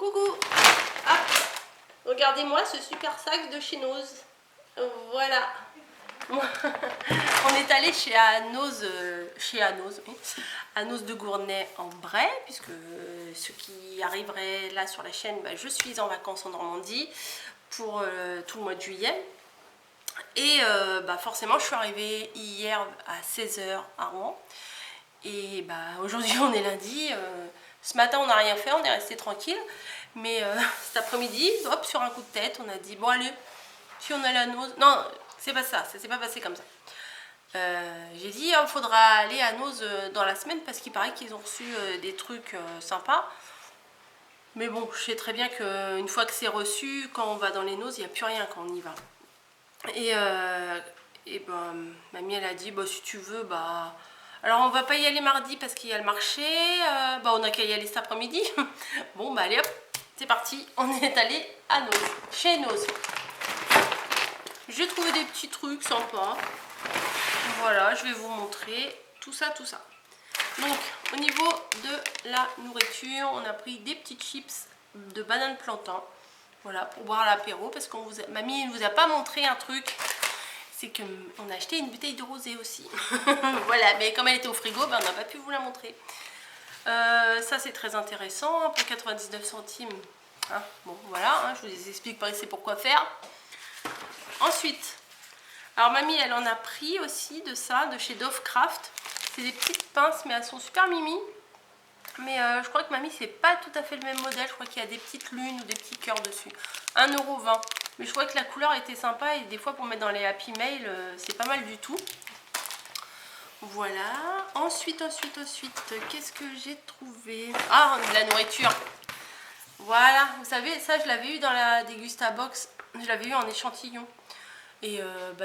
Coucou. Hop. Regardez-moi ce super sac de chez Nose. Voilà. On est allé chez Anos, oui, Anos de Gournay en Bray, puisque ceux qui arriveraient là sur la chaîne, je suis en vacances en Normandie pour tout le mois de juillet. Et forcément, je suis arrivée hier à 16 h à Rouen. Et aujourd'hui, on est lundi. Ce matin, on n'a rien fait, on est resté tranquille. Mais cet après-midi, hop, sur un coup de tête, on a dit bon, allez, si on allait à Nose. Non, c'est pas ça s'est pas passé comme ça. J'ai dit il faudra aller à Nose dans la semaine parce qu'il paraît qu'ils ont reçu des trucs sympas. Mais bon, je sais très bien qu'une fois que c'est reçu, quand on va dans les Noses, il n'y a plus rien quand on y va. Et mamie elle a dit si tu veux, alors on va pas y aller mardi parce qu'il y a le marché, on n'a qu'à y aller cet après-midi. Bon allez hop, c'est parti, on est allé à Nose, chez Nose. J'ai trouvé des petits trucs sympas. Voilà, je vais vous montrer tout ça. Donc au niveau de la nourriture, on a pris des petites chips de banane plantain. Voilà, pour boire à l'apéro, parce que mamie ne vous a pas montré un truc, c'est qu'on a acheté une bouteille de rosé aussi. Voilà, mais comme elle était au frigo, on n'a pas pu vous la montrer. Ça c'est très intéressant, pour 99 centimes. Hein, bon voilà, je vous explique par ici pourquoi faire. Ensuite, alors mamie elle en a pris aussi de ça, de chez Dovecraft. C'est des petites pinces, mais elles sont super mimi. Mais je crois que mamie c'est pas tout à fait le même modèle, je crois qu'il y a des petites lunes ou des petits cœurs dessus. 1,20 €. Mais je crois que la couleur était sympa et des fois pour mettre dans les Happy Mail c'est pas mal du tout. Voilà. Ensuite, qu'est-ce que j'ai trouvé? Ah, de la nourriture. Voilà, vous savez, ça je l'avais eu dans la Dégustabox, je l'avais eu en échantillon. Et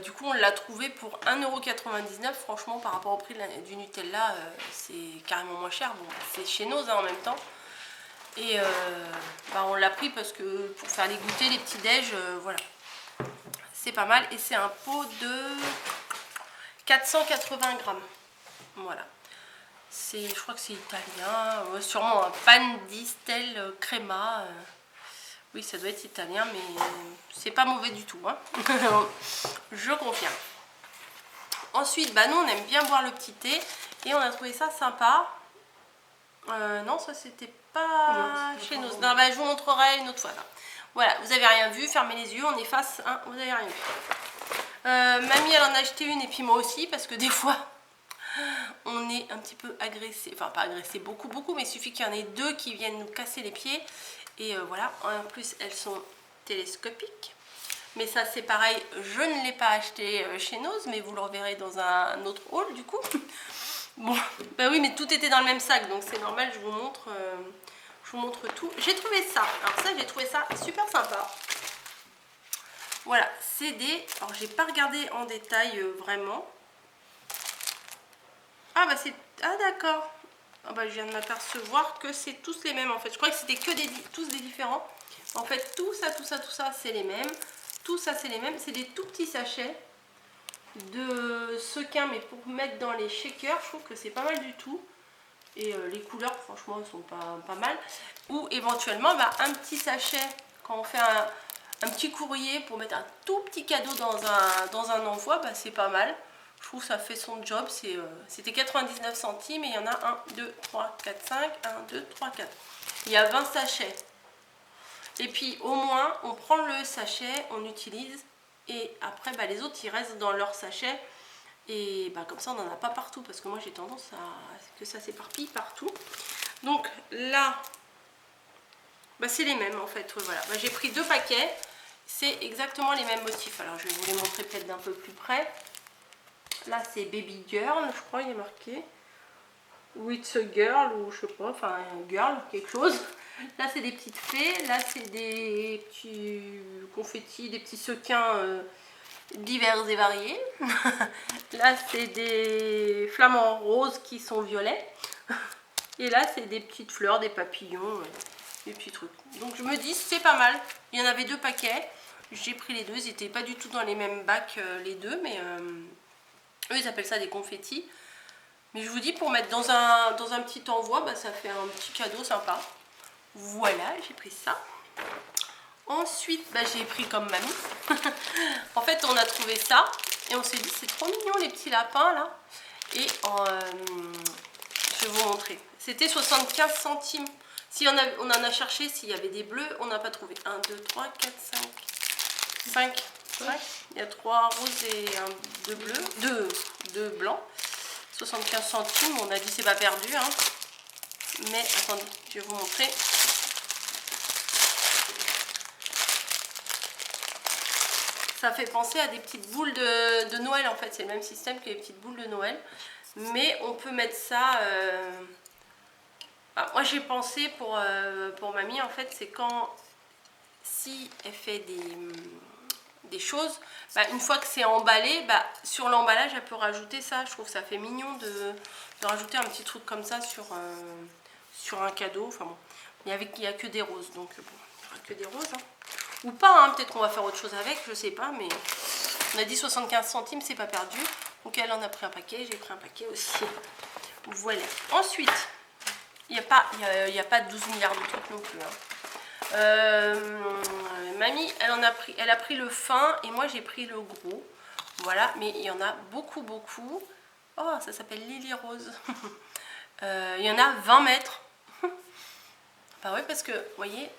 du coup on l'a trouvé pour 1,99 €. Franchement par rapport au prix du Nutella c'est carrément moins cher. Bon c'est chez Nose en même temps. Et on l'a pris parce que pour faire les goûters, les petits déj, voilà. C'est pas mal et c'est un pot de 480 grammes. Voilà. Je crois que c'est italien. Sûrement un pan di stelle crema. Oui, ça doit être italien, mais c'est pas mauvais du tout. Hein. Je confirme. Ensuite, nous, on aime bien boire le petit thé. Et on a trouvé ça sympa. Non, ça, c'était pas chez nous. Non, je vous montrerai une autre fois. Là. Voilà, vous avez rien vu. Fermez les yeux, on efface. Hein, vous avez rien vu. Mamie, elle en a acheté une et puis moi aussi. Parce que des fois, on est un petit peu agressé. Enfin, pas agressé beaucoup, mais il suffit qu'il y en ait deux qui viennent nous casser les pieds. Et voilà, en plus elles sont télescopiques. Mais ça c'est pareil, je ne l'ai pas acheté chez Nose, mais vous le reverrez dans un autre haul du coup. Bon, oui, mais tout était dans le même sac, donc c'est normal, je vous montre tout. J'ai trouvé ça, alors ça j'ai trouvé ça super sympa. Voilà, c'est des... Alors j'ai pas regardé en détail vraiment. Ah ah d'accord. Je viens de m'apercevoir que c'est tous les mêmes en fait. Je croyais que c'était que tous des différents. En fait, tout ça, c'est les mêmes. Tout ça, c'est les mêmes. C'est des tout petits sachets de sequins, mais pour mettre dans les shakers, je trouve que c'est pas mal du tout. Et les couleurs, franchement, elles sont pas mal. Ou éventuellement, un petit sachet, quand on fait un petit courrier pour mettre un tout petit cadeau dans un envoi, c'est pas mal. Je trouve que ça fait son job. C'était 99 centimes et il y en a 1, 2, 3, 4, 5. 1, 2, 3, 4. Il y a 20 sachets. Et puis au moins, on prend le sachet, on utilise. Et après, les autres, ils restent dans leur sachet. Et comme ça, on n'en a pas partout. Parce que moi, j'ai tendance à ce que ça s'éparpille partout. Donc là, c'est les mêmes en fait. Voilà. J'ai pris 2 paquets. C'est exactement les mêmes motifs. Alors, je vais vous les montrer peut-être d'un peu plus près. Là, c'est Baby Girl, je crois, il est marqué. Ou It's a Girl, ou je sais pas, enfin, Girl, quelque chose. Là, c'est des petites fées. Là, c'est des petits confettis, des petits sequins divers et variés. Là, c'est des flamants roses qui sont violets. Et là, c'est des petites fleurs, des papillons, des petits trucs. Donc, je me dis, c'est pas mal. Il y en avait 2 paquets. J'ai pris les 2. Ils n'étaient pas du tout dans les mêmes bacs, les 2, mais... eux ils appellent ça des confettis. Mais je vous dis pour mettre dans un petit envoi, ça fait un petit cadeau sympa. Voilà, j'ai pris ça. Ensuite, bah, j'ai pris comme mamie. En fait, on a trouvé ça et on s'est dit c'est trop mignon les petits lapins là. Et je vais vous montrer. C'était 75 centimes. Si on en a cherché, s'il y avait des bleus, on n'a pas trouvé. 1, 2, 3, 4, 5. 5. Il y a 3 roses et 2 bleus. 2 blancs. 75 centimes. On a dit c'est pas perdu. Hein. Mais attendez, je vais vous montrer. Ça fait penser à des petites boules de Noël en fait. C'est le même système que les petites boules de Noël. Mais on peut mettre ça... Ah, moi j'ai pensé pour mamie en fait, c'est quand... Si elle fait des choses, bah, une fois que c'est emballé, bah, sur l'emballage elle peut rajouter ça. Je trouve que ça fait mignon de rajouter un petit truc comme ça sur un cadeau. Enfin bon, il n'y a que des roses, donc bon, il n'y aura que des roses. Hein. Ou pas, hein, peut-être qu'on va faire autre chose avec, je sais pas, mais on a dit 75 centimes, c'est pas perdu. Donc elle en a pris un paquet, j'ai pris un paquet aussi. Voilà. Ensuite, il n'y a pas 12 milliards de trucs non plus. Hein. Mamie, elle a pris le fin et moi j'ai pris le gros. Voilà, mais il y en a beaucoup, beaucoup. Oh, ça s'appelle Lily Rose. Il y en a 20 mètres. Bah oui, parce que, vous voyez,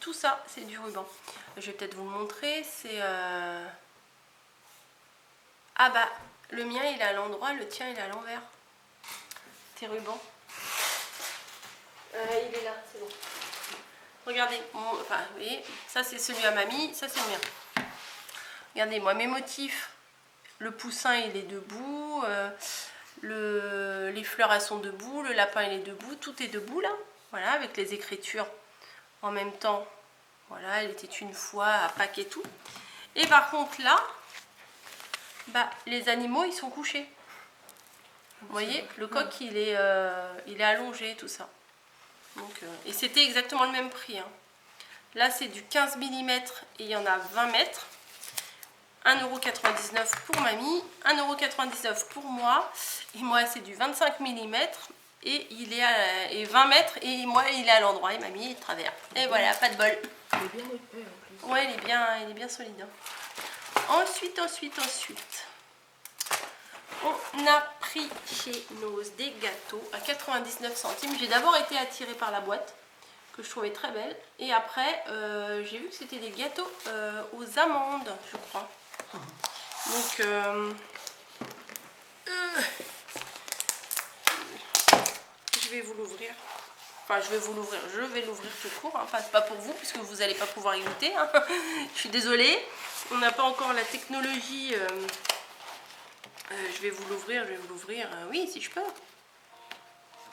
tout ça, c'est du ruban. Je vais peut-être vous le montrer. C'est... Ah bah, le mien, il est à l'endroit, le tien, il est à l'envers. Tes rubans. Il est là, c'est bon. Regardez, enfin, vous voyez, ça c'est celui à mamie, ça c'est le mien. Regardez, moi, mes motifs. Le poussin, il est debout. Les fleurs, elles sont debout. Le lapin, il est debout. Tout est debout, là. Voilà, avec les écritures en même temps. Voilà, elle était une fois à Pâques et tout. Et par contre, là, bah, les animaux, ils sont couchés. Vous voyez, le coq, il est allongé, tout ça. Donc, et c'était exactement le même prix. Hein. Là, c'est du 15 mm et il y en a 20 mètres. 1,99 € pour mamie, 1,99 € pour moi. Et moi, c'est du 25 mm et il est à 20 mètres. Et moi, il est à l'endroit et mamie est de travers. Et voilà, pas de bol. Il est bien épais en plus. Ouais, il est bien solide. Hein. Ensuite. On a pris chez Noz des gâteaux à 99 centimes. J'ai d'abord été attirée par la boîte, que je trouvais très belle. Et après, j'ai vu que c'était des gâteaux aux amandes, je crois. Donc, je vais vous l'ouvrir. Enfin, je vais l'ouvrir tout court. Hein. Pas pour vous, puisque vous n'allez pas pouvoir y goûter. Hein. Je suis désolée. On n'a pas encore la technologie... je vais vous l'ouvrir, oui, si je peux.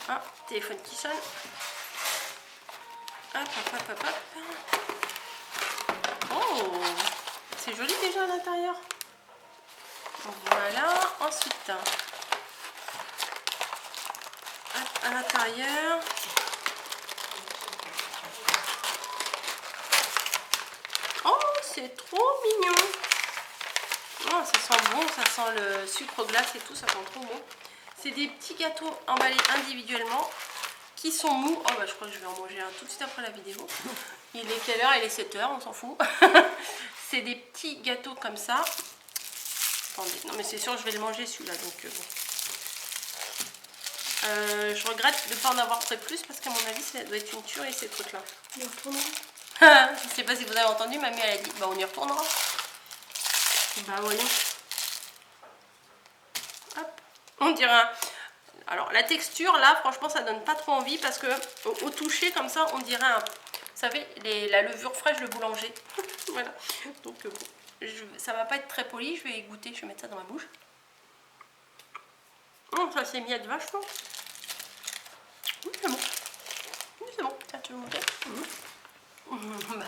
Ah, téléphone qui sonne. Hop. Oh, c'est joli déjà à l'intérieur. Voilà, ensuite. Hop, à l'intérieur. Oh, c'est trop mignon. Oh, ça sent bon, ça sent le sucre glace et tout, ça sent trop bon. C'est des petits gâteaux emballés individuellement qui sont mous. Oh bah je crois que je vais en manger un tout de suite après la vidéo. Il est quelle heure? Il est 7 h, on s'en fout. C'est des petits gâteaux comme ça. Attendez, non mais c'est sûr je vais le manger celui-là, donc bon. Je regrette de ne pas en avoir pris plus parce qu'à mon avis ça doit être une tuerie ces trucs là. On y retournera. Je sais pas si vous avez entendu, mamie elle a dit bah on y retournera. Bah voyons. Hop. On dirait un... Alors la texture là franchement ça donne pas trop envie parce que au toucher comme ça on dirait un... Vous savez la levure fraîche de boulanger. Voilà. Donc bon, ça va pas être très poli, je vais y goûter, je vais mettre ça dans ma bouche. Ça s'est mis à vachement. C'est bon. C'est bon. Tiens, tu veux goûter? Bah.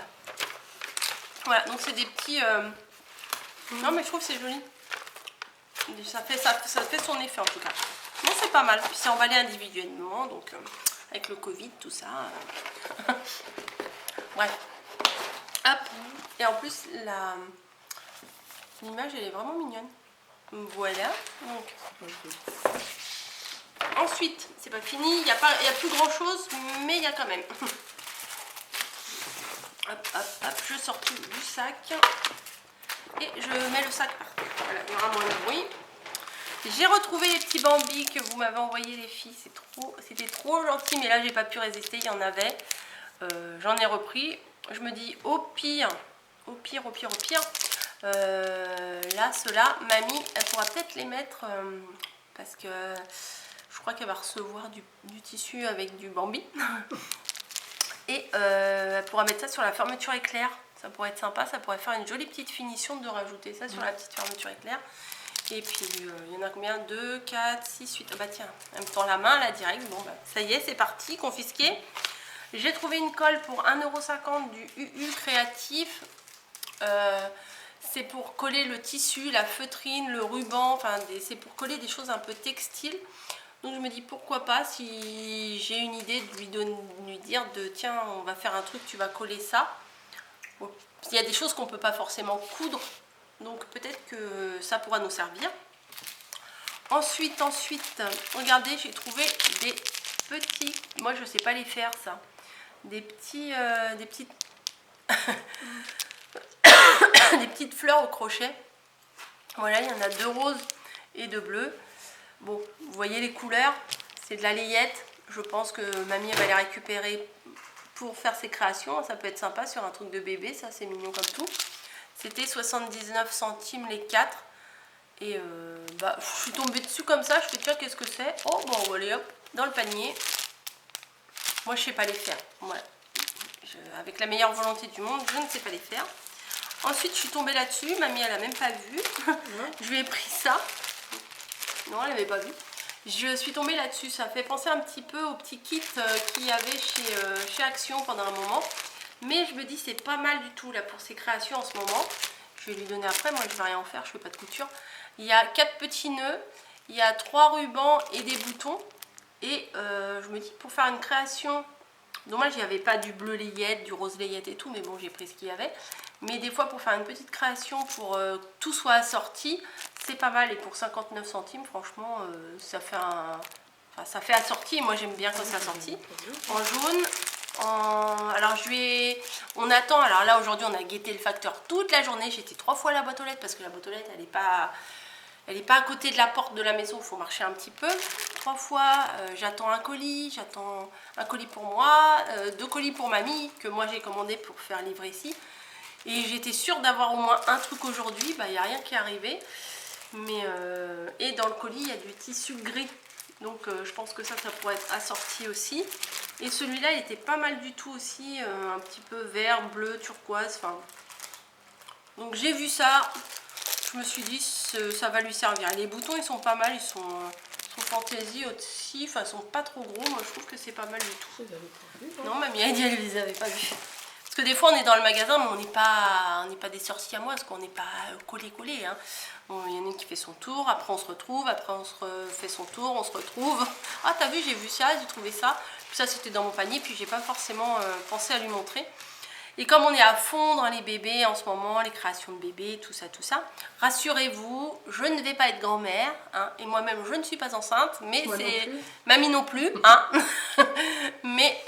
Voilà, donc c'est des petits... Non mais je trouve que c'est joli. Ça fait son effet en tout cas. Non, c'est pas mal. Puis c'est emballé individuellement, donc avec le Covid, tout ça. Bref. Hop. Et en plus, l'image, elle est vraiment mignonne. Voilà. Donc. Ensuite, c'est pas fini. Il y a plus grand chose, mais il y a quand même. je sors tout du sac et je mets le sac par terre. Voilà, il y aura moins de bruit. J'ai retrouvé les petits Bambi que vous m'avez envoyés les filles, c'était trop gentil, mais là j'ai pas pu résister, il y en avait. J'en ai repris. Je me dis au pire, là ceux-là, mamie, elle pourra peut-être les mettre parce que je crois qu'elle va recevoir du tissu avec du Bambi. Et elle pourra mettre ça sur la fermeture éclair. Ça pourrait être sympa, ça pourrait faire une jolie petite finition de rajouter ça sur la petite fermeture éclair. Et puis il y en a combien? 2, 4, 6, 8. Ah bah tiens, en même temps la main là direct. Bon bah ça y est, c'est parti, confisqué. J'ai trouvé une colle pour 1,50 € du UU Créatif. C'est pour coller le tissu, la feutrine, le ruban, enfin c'est pour coller des choses un peu textiles. Donc je me dis pourquoi pas, si j'ai une idée, de lui dire tiens, on va faire un truc, tu vas coller ça. Bon, il y a des choses qu'on ne peut pas forcément coudre, donc peut-être que ça pourra nous servir. Ensuite, regardez, j'ai trouvé des petits, moi je sais pas les faire ça, des petites des petites fleurs au crochet. Voilà, il y en a 2 roses et 2 bleus. Bon, vous voyez les couleurs, c'est de la layette. Je pense que mamie elle va les récupérer pour faire ses créations. Ça peut être sympa sur un truc de bébé, ça c'est mignon comme tout. C'était 79 centimes les 4. Et bah, je suis tombée dessus comme ça, je fais tiens qu'est-ce que c'est. Oh bon, allez hop, dans le panier. Moi je sais pas les faire, voilà. Avec la meilleure volonté du monde, je ne sais pas les faire. Ensuite je suis tombée là-dessus, mamie elle a même pas vu. Je lui ai pris ça. Non, elle n'avait pas vu. Je suis tombée là-dessus. Ça fait penser un petit peu au petit kit qu'il y avait chez Action pendant un moment. Mais je me dis c'est pas mal du tout là pour ses créations en ce moment. Je vais lui donner après. Moi, je ne vais rien en faire. Je fais pas de couture. Il y a 4 petits nœuds. Il y a 3 rubans et des boutons. Et je me dis pour faire une création... Dommage, il n'y avait pas du bleu layette, du rose layette et tout. Mais bon, j'ai pris ce qu'il y avait. Mais des fois, pour faire une petite création, pour que tout soit assorti, c'est pas mal. Et pour 59 centimes, franchement, ça fait ça fait assorti. Moi, j'aime bien quand c'est assorti. En jaune. Alors, on attend. Alors là, aujourd'hui, on a guetté le facteur toute la journée. J'étais 3 fois à la boîte aux lettres parce que la boîte aux lettres, elle n'est pas à côté de la porte de la maison. Il faut marcher un petit peu. 3 fois, j'attends un colis. J'attends un colis pour moi. 2 colis pour mamie que moi, j'ai commandé pour faire livrer ici. Et j'étais sûre d'avoir au moins un truc aujourd'hui. Bah, il n'y a rien qui est arrivé. Mais, et dans le colis, il y a du tissu gris. Donc je pense que ça pourrait être assorti aussi. Et celui-là, il était pas mal du tout aussi. Un petit peu vert, bleu, turquoise. Enfin. Donc j'ai vu ça. Je me suis dit, ça va lui servir. Et les boutons, ils sont pas mal. Ils sont fantaisie aussi. Enfin, ils sont pas trop gros. Moi, je trouve que c'est pas mal du tout. Non, mamie a dit, elle les avait pas vus. Parce que des fois on est dans le magasin mais on n'est pas des sorciers à moi parce qu'on n'est pas collé. Hein. Bon, il y en a une qui fait son tour, après on se retrouve, après on se fait son tour, on se retrouve. Ah t'as vu, j'ai vu ça, j'ai trouvé ça. Puis ça c'était dans mon panier, puis j'ai pas forcément pensé à lui montrer. Et comme on est à fond dans les bébés en ce moment, les créations de bébés, tout ça, rassurez-vous, je ne vais pas être grand-mère, hein, et moi-même je ne suis pas enceinte, mais c'est mamie non plus, hein. Mais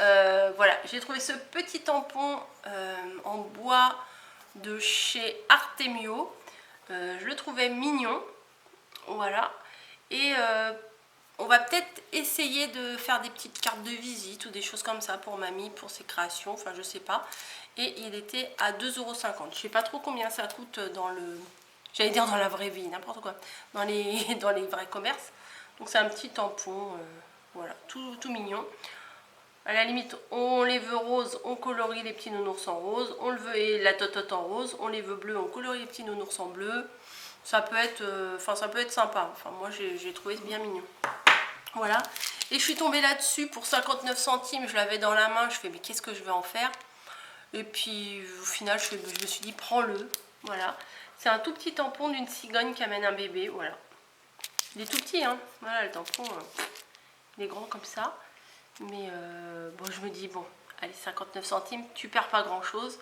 voilà, j'ai trouvé ce petit tampon en bois de chez Artemio, je le trouvais mignon, voilà, et on va peut-être essayer de faire des petites cartes de visite ou des choses comme ça pour mamie, pour ses créations, enfin je sais pas. Et il était à 2,50 €. Je sais pas trop combien ça coûte dans le... J'allais dire dans la vraie vie, n'importe quoi. Dans les vrais commerces. Donc c'est un petit tampon, voilà, tout mignon. À la limite, on les veut roses, on colorie les petits nounours en rose. On le veut et la totote en rose. On les veut bleus, on colorie les petits nounours en bleu. Ça peut être, ça peut être sympa. Enfin, moi, j'ai trouvé bien mignon. Voilà. Et je suis tombée là-dessus pour 59 centimes. Je l'avais dans la main. Je fais, mais qu'est-ce que je vais en faire? Et puis, au final, je me suis dit, prends-le. Voilà. C'est un tout petit tampon d'une cigogne qui amène un bébé. Voilà. Il est tout petit, hein. Voilà, le tampon, il est grand comme ça. Mais bon, je me dis, bon, allez, 59 centimes, tu perds pas grand-chose.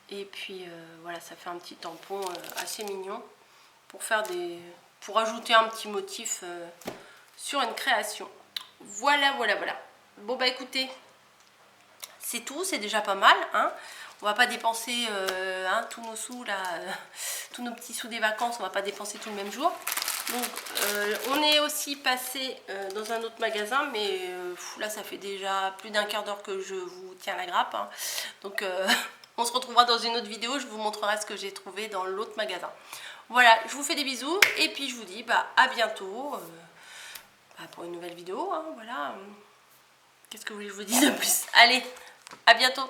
Et puis, voilà, ça fait un petit tampon assez mignon pour ajouter un petit motif sur une création. Voilà. Bon, bah écoutez, c'est tout, c'est déjà pas mal, hein. On va pas dépenser tous nos sous là, tous nos petits sous des vacances, on va pas dépenser tout le même jour. Donc on est aussi passé dans un autre magasin, mais là ça fait déjà plus d'un quart d'heure que je vous tiens la grappe, hein. Donc on se retrouvera dans une autre vidéo, je vous montrerai ce que j'ai trouvé dans l'autre magasin. Voilà, je vous fais des bisous et puis je vous dis à bientôt pour une nouvelle vidéo, hein, voilà. Qu'est-ce que vous voulez que je vous dise de plus? Allez, à bientôt.